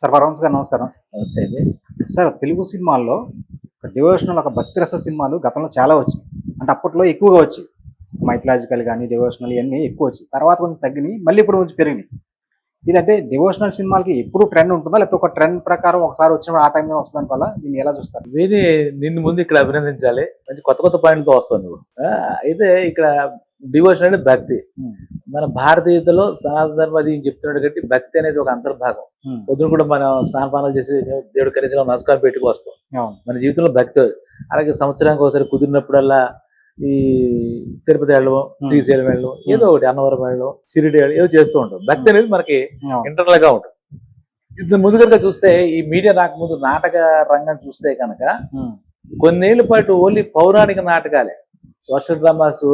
Sir Paramahamsa గారు నమస్కారం. నమస్తే అండి. సార్ తెలుగు సినిమాల్లో ఒక డివోషనల్, ఒక భక్తి రస సినిమాలు గతంలో చాలా వచ్చినాయి. అంటే అప్పట్లో ఎక్కువగా వచ్చాయి. మైథలాజికల్ గాని, డివోషనల్ ఇయన్నీ ఎక్కువ వచ్చాయి. తర్వాత కొంచెం తగ్గినాయి. మళ్ళీ ఇప్పుడు కొంచెం పెరిగినాయి. ఇదంటే డివోషనల్ సినిమాలకి ఎప్పుడు ట్రెండ్ ఉంటుందా? లేకపోతే ఒక ట్రెండ్ ప్రకారం ఒకసారి వచ్చినప్పుడు ఆ టైంలో వస్తుందనుకోవాలా? దీన్ని ఎలా చూస్తారు? వీరి నిన్ను ముందు ఇక్కడ అభినందించాలి. మంచి కొత్త కొత్త పాయింట్లతో వస్తావు నువ్వు. అయితే ఇక్కడ డివోషన్ అంటే భక్తి. హ్మ్. మన భారతీయతలో సనాతన ధర్మం అది చెప్తున్నాడు కాబట్టి భక్తి అనేది ఒక అంతర్భాగం. హ్మ్. పొద్దున కూడా మనం స్నానపానాలు చేసి దేవుడు కనీసం నమస్కారం పెట్టుకు వస్తాం. అవును. మన జీవితంలో భక్తి. అలాగే సంవత్సరానికి ఒకసారి కుదిరినప్పుడల్లా ఈ తిరుపతి వెళ్ళడం, శ్రీశైలం వెళ్ళడం, ఏదో ఒకటి అన్నవరం వెళ్ళడం, షిరిడి వెళ్ళడం ఏదో చేస్తూ ఉంటాం. భక్తి అనేది మనకి అవును. ఇంటర్నల్ గా ఉంటుంది. ఇంత ముందు కనుక చూస్తే ఈ మీడియా రాకముందు నాటక రంగం చూస్తే కనుక హ్మ్. కొన్నేళ్ల పాటు ఓన్లీ పౌరాణిక నాటకాలే, సోషల్ డ్రామాస్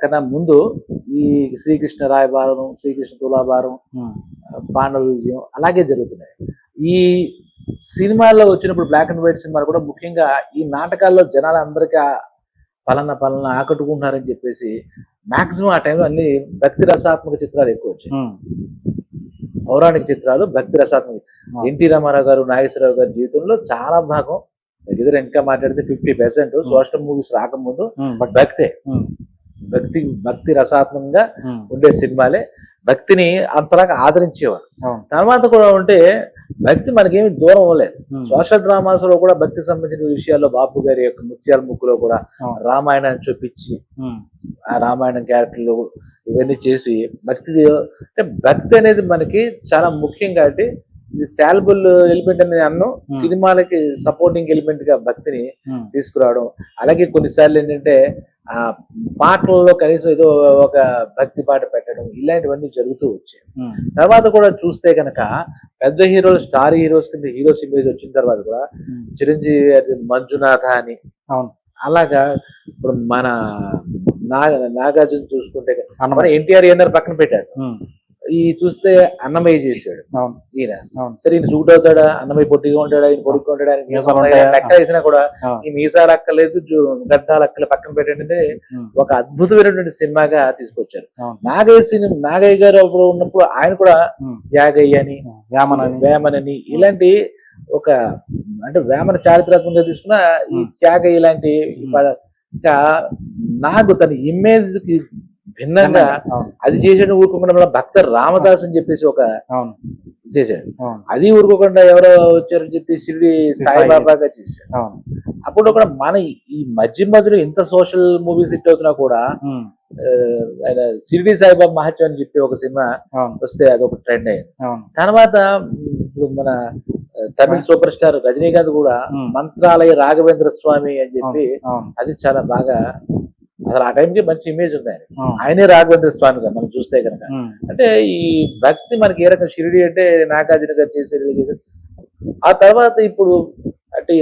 కన్నా ముందు ఈ శ్రీకృష్ణ రాయబారం, శ్రీకృష్ణ తులాభారం, హ్మ్. పాండవ విజయం అలాగే జరుగుతున్నాయి. ఈ సినిమాల్లో వచ్చినప్పుడు బ్లాక్ అండ్ వైట్ సినిమాలు కూడా ముఖ్యంగా ఈ నాటకాల్లో జనాలు అందరికీ పలానా పలానా ఆకట్టుకుంటున్నారని చెప్పేసి మాక్సిమం ఆ టైంలో అన్ని భక్తి రసాత్మక చిత్రాలు ఎక్కువ వచ్చాయి. హ్మ్. పౌరాణిక చిత్రాలు, భక్తి రసాత్మక. ఎన్టీ రామారావు గారు, నాగేశ్వరరావు గారి జీవితంలో చాలా భాగం దగ్గర ఇంకా మాట్లాడితే 50% సోషల్ మూవీస్ రాకముందు హ్మ్. భక్తే. హ్మ్. భక్తి రసాత్మకంగా హ్మ్. ఉండే సినిమాలే. భక్తిని అంతలాగా ఆదరించేవారు. అవును. తర్వాత కూడా ఉంటే భక్తి మనకేమి దూరం అవ్వలేదు. హ్మ్. సోషల్ డ్రామాస్ లో కూడా భక్తి సంబంధించిన విషయాల్లో బాపు గారి యొక్క ముత్యాల ముక్కులో కూడా అవును. రామాయణాన్ని చూపించి హ్మ్. ఆ రామాయణం క్యారెక్టర్లు ఇవన్నీ చేసి భక్తి అంటే భక్తి అనేది మనకి చాలా ముఖ్యంగా. అంటే ఇది సాల్బుల్ ఎలిమెంట్ అనేది అన్నం సినిమాలకి సపోర్టింగ్ ఎలిమెంట్ గా భక్తిని హ్మ్. తీసుకురావడం. అలాగే కొన్నిసార్లు ఏంటంటే ఆ పాటలలో కనీసం ఏదో ఒక భక్తి పాట పెట్టడం ఇలాంటివన్నీ జరుగుతూ వచ్చాయి. హ్మ్. తర్వాత కూడా చూస్తే కనుక పెద్ద హీరోలు, స్టార్ హీరోస్ కింద హీరోస్ ఇమేజ్ వచ్చిన తర్వాత కూడా హ్మ్. చిరంజీవి అది మంజునాథ అని అవును. అలాగా ఇప్పుడు మన నాగార్జున చూసుకుంటే మన అన్నమయ్య. ఎన్టీఆర్ ఏదైనా పక్కన పెట్టారు. హ్మ్. ఈ చూస్తే అన్నమయ్య చేశాడు అవును. ఈయన. అవును. సరే ఈయన సూట్ అవుతాడా? అన్నమయ్య పొట్టిగా ఉంటాడా? ఈయన పొడుగ్గా ఉంటాడా? ఆయన మీసాలు మీసాలు ఉంటాయా? ఉంటాయా? లెక్క వేసినా కూడా అవును. ఈ మీసాలు అక్కర్లేదు, గడ్డాలు అక్కర్లేదు, పక్కన పెట్టండి హ్మ్. ఒక అద్భుతమైనటువంటి సినిమాగా తీసుకొచ్చారు. అవును. నాగయ్య గారు అప్పుడు ఉన్నప్పుడు ఆయన కూడా హ్మ్. త్యాగయ్య అని, వేమనని. వేమనని ఇలాంటి ఒక అంటే వేమన చారిత్రాత్మకంగా తీసుకున్న ఈ త్యాగయ్య ఇలాంటి ఇంకా నాకు తన ఇమేజ్ కి భిన్నంగా అవును. అది చేసాడు. ఊరుకోకుండా భక్త రామదాస్ అని చెప్పేసి ఒక అవును. చేశాడు. అవును. అది ఊరుకోకుండా ఎవరో వచ్చారని చెప్పి షిరిడి సాయిబాబాగా చేశాడు. అవును. అప్పుడు కూడా మన ఈ మధ్యలో ఇంత సోషల్ మూవీస్ హిట్ అవుతున్నా కూడా హ్మ్. ఆయన షిరిడి సాయిబాబా మహత్యం అని చెప్పి ఒక సినిమా అవును. వస్తే అదొక ట్రెండ్ అయింది. అవును. తర్వాత ఇప్పుడు మన తమిళ సూపర్ స్టార్ రజనీకాంత్ కూడా హ్మ్. మంత్రాలయ రాఘవేంద్ర స్వామి అని చెప్పి అవును. అది చాలా బాగా అసలు ఆ టైంకి మంచి ఇమేజ్ ఉంది ఆయన. అవును. ఆయనే రాఘవేంద్ర స్వామిగా మనం చూస్తే కనుక. హ్మ్. అంటే ఈ భక్తి మనకి ఏ రకం షిరిడి అంటే నాగార్జున గారు చేసేది. ఆ తర్వాత ఇప్పుడు అంటే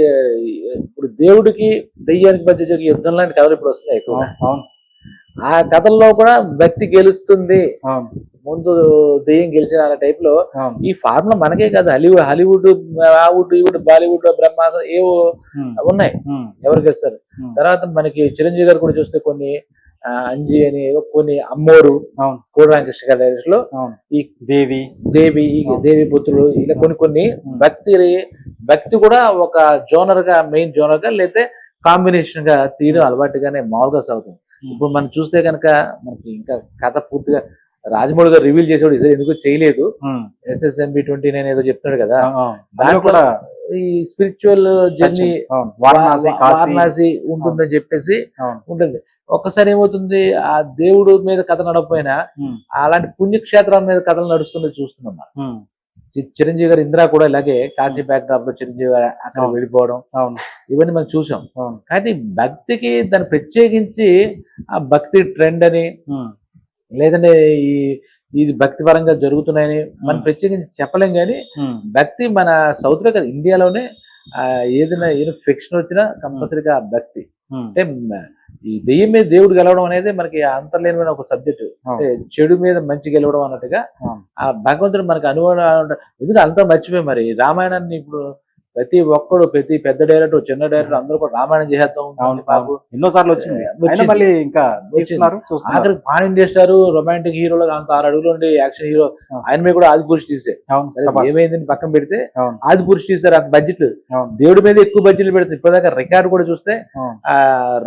ఇప్పుడు దేవుడికి దెయ్యానికి మధ్య జరిగే యుద్ధం లాంటి కథలు ఇప్పుడు వస్తున్నాయి ఎక్కువగా. అవును. ఆ కథల్లో కూడా భక్తి గెలుస్తుంది, అవును. ముందు దెయ్యం గెలిచిన అనే టైప్ లో అవును. ఈ ఫార్ములా మనకే కాదు, హాలీవుడ్ ఈవుడ్ బాలీవుడ్ బ్రహ్మాసం ఏవో హ్మ్. ఉన్నాయి. హ్మ్. ఎవరు గెలుస్తారు? హ్మ్. తర్వాత మనకి చిరంజీవి గారు కూడా చూస్తే కొన్ని అంజి అని కొన్ని అమ్మోరు, అవును. కోడి రామకృష్ణ గారి డైరెక్షన్ లో అవును. ఈ దేవి. దేవి పుత్రుడు ఇలా కొన్ని భక్తి కూడా ఒక జోనర్ గా, మెయిన్ జోనర్ గా లేకపోతే కాంబినేషన్ గా తీయడం అలవాటుగానే మామూలుగా సాగుతుంది. ఇప్పుడు మనం చూస్తే కనుక మనకి ఇంకా కథ పూర్తిగా రాజమౌళి గారు రివీల్ చేసేవాడు ఎందుకు చేయలేదు. హ్మ్. SSMB 29 ఏదో చెప్తున్నాడు కదా, దాంట్లో దాంట్లో కూడా ఈ స్పిరిచువల్ జర్నీ అవును. వారణాసి, కాశీ. వారణాసి ఉంటుందని చెప్పేసి అవును. ఉంటుంది. ఒక్కసారి ఏమవుతుంది, ఆ దేవుడు మీద కథ నడకపోయినా హ్మ్. అలాంటి పుణ్యక్షేత్రాల మీద కథలు నడుస్తున్నది చూస్తున్నాం మనం. హ్మ్. చిరంజీవి గారు ఇందిరా కూడా ఇలాగే కాశీ బ్యాక్ డ్రాప్ లో చిరంజీవి గారు అక్కడ అవును. వెళ్ళిపోవడం అవును. ఇవన్నీ మనం చూసాం. అవును. కానీ భక్తికి దాన్ని ప్రత్యేకించి ఆ భక్తి ట్రెండ్ అని హ్మ్. లేదంటే ఇది భక్తి పరంగా జరుగుతున్నాయని మనం ప్రత్యేకించి చెప్పలేం. కానీ హ్మ్. భక్తి మన సౌత్ లో కదా, ఇండియాలోనే ఏదైనా ఫిక్షన్ వచ్చినా కంపల్సరీగా భక్తి హ్మ్. అంటే ఈ దెయ్యం మీద దేవుడు గెలవడం అనేది మనకి అంతర్లీనమైన ఒక సబ్జెక్టు. అంటే చెడు మీద మంచి గెలవడం అన్నట్టుగా అవును. ఆ భగవంతుడు మనకి అనుగుణంగా ఎందుకంటే అంతా మర్చిపోయి మరి రామాయణాన్ని ఇప్పుడు ప్రతి ఒక్కడు ప్రతి పెద్ద డైరెక్టర్ చిన్న డైరెక్టర్ అందరూ కూడా రామాయణం చేసేద్దాం అవును బాబు ఎన్నో సార్లు వచ్చింది అయినా వచ్చింది. మళ్ళీ ఇంకా తీస్తున్నారు చూస్తున్నారు ఆఖరికి పాన్ ఇండియా స్టార్ రొమాంటిక్ హీరోలో అంత 6 అడుగులు ఉండి యాక్షన్ హీరో ఆయన మీద కూడా ఆది పురుష్ తీసే అవును సరే ప్రభాస్. ఏమైందని పక్కన పెడితే అవును ఆది పురుష్ తీసారు అంత బడ్జెట్ అవును దేవుడి మీద ఎక్కువ బడ్జెట్ పెడుతుంది ఇప్పటిదాకా రికార్డు కూడా చూస్తే అవును ఆ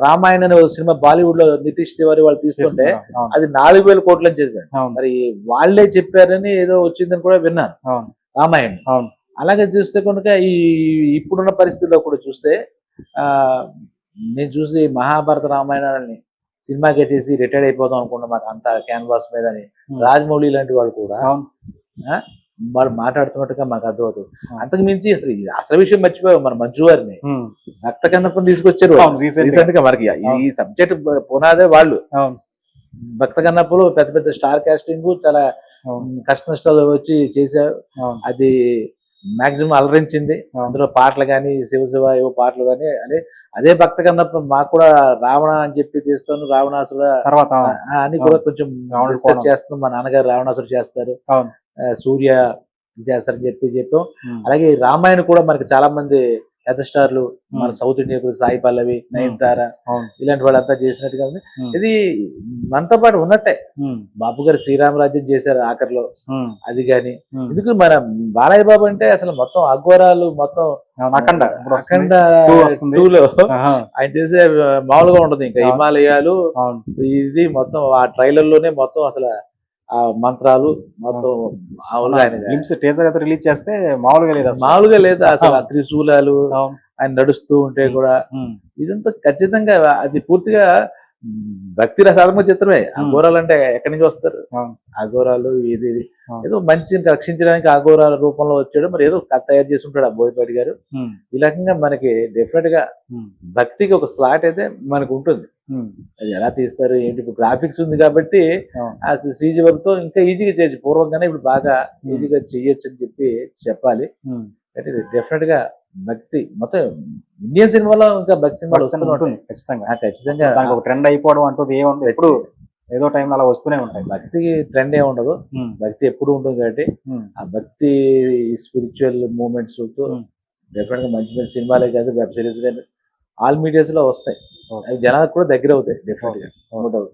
రామాయణ అనే ఒక సినిమా బాలీవుడ్ లో నితీష్ తివారీ వాళ్ళు తీసుకుంటే చేస్తున్నారు. అవును అది 4,000 కోట్లు అని చెప్పారు అవును మరి వాళ్ళే చెప్పారని ఏదో వచ్చిందని కూడా విన్నాను అవును రామాయణం అవును అలాగే చూస్తే కనుక ఈ ఇప్పుడున్న పరిస్థితుల్లో కూడా చూస్తే ఆ నేను చూసి మహాభారత రామాయణాన్ని సినిమాకి చేసి రిటైర్డ్ అయిపోదాం అనుకున్నా మాకు అంత క్యాన్వాస్ మీద అని Hmm. రాజమౌళి లాంటి వాళ్ళు కూడా అవును వాళ్ళు మాట్లాడుతున్నట్టుగా మాకు అర్థమవుతుంది Hmm. అంతకు మించి అసలు విషయం మర్చిపోయాం మన మంజు వారిని ఉమ్. రక్త కన్నప్పని తీసుకొచ్చారు అవును రీసెంట్ రీసెంట్ గా మనకి ఈ సబ్జెక్ట్ పునాదే వాళ్ళు అవును భక్త కన్నప్పలు పెద్ద పెద్ద స్టార్ కాస్టింగ్ చాలా అవును కష్ట నష్టాలు వచ్చి చేశారు అవును అది మాక్సిమం అలరించింది అవును. అందులో పాటలు కానీ శివ శివ ఏవో పాటలు కానీ అదే భక్త కన్నప్ప మాకు కూడా రావణ అని చెప్పి తీస్తాను రావణాసుర తర్వాత అని కూడా కొంచెం రావణ డిస్కస్ కోణం. చేస్తున్నాం మా నాన్నగారు రావణాసురు చేస్తారు అవును సూర్య చేస్తారని చెప్పాం ఉమ్. అలాగే ఈ రామాయణ కూడా మనకి చాలా మంది పెద్ద స్టార్లు మన ఉమ్. సౌత్ ఇండియా ఇప్పుడు సాయి పల్లవి నయనతార అవును ఇలాంటి వాళ్ళంతా చేసినట్టుగా ఉంది ఉమ్. ఇది మనతో పాటు ఉన్నట్టే ఉమ్. బాబు గారు శ్రీరామరాజ్యం చేశారు ఆఖరిలో ఉమ్. అది కానీ ఉమ్. ఎందుకు మన బాలయ్య బాబు అంటే అసలు మొత్తం అఘోరాలు మొత్తం అవును, అఖండ ఇప్పుడు వస్తుంది. అఖండ Two వస్తుంది. 2 లో ఆహా. ఆయన చేసే మామూలుగా ఉండదు ఇంకా అవును. హిమాలయాలు అవును ఇది మొత్తం ఆ ట్రైలర్ లోనే మొత్తం అసలు ఆ మంత్రాలు మొత్తం మామూలుగా ఆయన గ్లిమ్స్ టీజర్ అయితే రిలీజ్ చేస్తే మామూలుగా లేదు అసలు. మామూలుగా లేదు అసలు ఆ త్రిశూలాలు అవును ఆయన నడుస్తూ ఉంటే కూడా ఉమ్. ఇదంతా ఖచ్చితంగా అది పూర్తిగా భక్తి రసాత్మక చిత్రమే అఘోరాలు అంటే ఎక్కడి నుంచి వస్తారు అవును అఘోరాలు ఇది అవును. ఏదో మంచిని రక్షించడానికి అఘోరాల రూపంలో వచ్చాడు మరి ఏదో కథ తయారు చేసి ఉంటాడు ఆ బోయపాటి గారు ఉమ్. ఈ రకంగా మనకి డెఫినెట్ గా ఉమ్. భక్తికి ఒక స్లాట్ అయితే మనకు ఉంటుంది ఉమ్. అది ఎలా తీస్తారు ఏంటి ఇప్పుడు గ్రాఫిక్స్ ఉంది కాబట్టి అవును ఆ సీజీ వర్క్ తో ఇంకా ఈజీగా చేయొచ్చు పూర్వంగానే ఇప్పుడు బాగా ఈజీగా చెయ్యొచ్చు అని చెప్పి చెప్పాలి ఉమ్. అంటే డెఫినెట్ గా భక్తి మొత్తం ఇండియన్ సినిమాలో ఇంకా భక్తి సినిమాలు భక్తి వస్తూనే ఉంటాయి ఉంటుంది ఖచ్చితంగా ఖచ్చితంగా దానికి ఒక ట్రెండ్ అయిపోవడం అంటూ ఏముండదు ఎప్పుడు ఏదో టైంలో అలా వస్తూనే ఉంటాయి భక్తికి ట్రెండ్ ఏ ఉండదు ఉమ్. భక్తి ఎప్పుడు ఉంటుంది కాబట్టి ఉమ్. ఆ భక్తి స్పిరిచువల్ మూమెంట్స్ తో ఉమ్. డెఫినెట్ గా మంచి మంచి సినిమాలే కాదు వెబ్ సిరీస్ కానీ ఆల్ మీడియాస్ లో వస్తాయి Okay. అవి జనాలకు కూడా దగ్గర అవుతాయి డెఫినెట్ గా No doubt.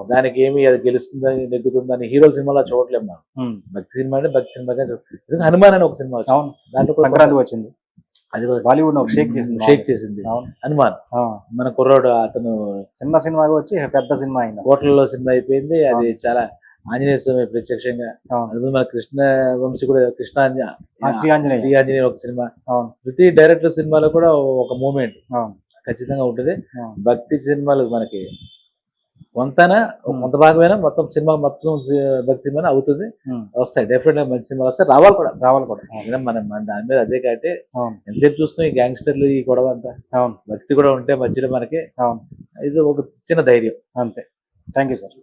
దానికి ఏమి అది గెలుస్తుందని నెగ్గుతుందని హీరోల సినిమాలో చూడలేము మనం ఉమ్. భక్తి సినిమా అంటే భక్తి సినిమాగా ఎందుకంటే హనుమాన్ అని ఒక సినిమా వచ్చింది. అవును దాంట్లో కూడా సంక్రాంతి వచ్చింది అది బాలీవుడ్ ఒక షేక్ చేసింది షేక్ చేసింది అవును హనుమాన్ ఆ. మన కుర్రాడు అతను చిన్న సినిమాగా వచ్చి పెద్ద సినిమా అయింది కోట్లలో సినిమా అయిపోయింది అది చాలా ఆంజనేయ స్వామి ప్రత్యక్షంగా అవును అది మన కృష్ణ వంశీ కూడా కృష్ణ శ్రీ ఆంజనేయ శ్రీ ఆంజనేయ ఒక సినిమా అవును ప్రతి డైరెక్టర్ సినిమాలో కూడా ఒక మూమెంట్ అవును ఖచ్చితంగా ఉంటుంది అవును భక్తి సినిమాలు మనకి కొంత భాగమైనా మొత్తం సినిమా మొత్తం భక్తి సినిమా అవుతుంది ఉమ్. వస్తాయి డెఫినెట్ గా మంచి సినిమాలు వస్తాయి రావాలి కూడా రావాలి కూడా ఎందుకంటే మన దాని మీద అదే కాబట్టి అవును ఎంతసేపు చూస్తాం ఈ గ్యాంగ్స్టర్లు ఈ గొడవ అంతా అవును భక్తి కూడా ఉంటే మధ్యలో మనకి అవును ఇది ఒక చిన్న ధైర్యం అంతే థ్యాంక్ యూ సార్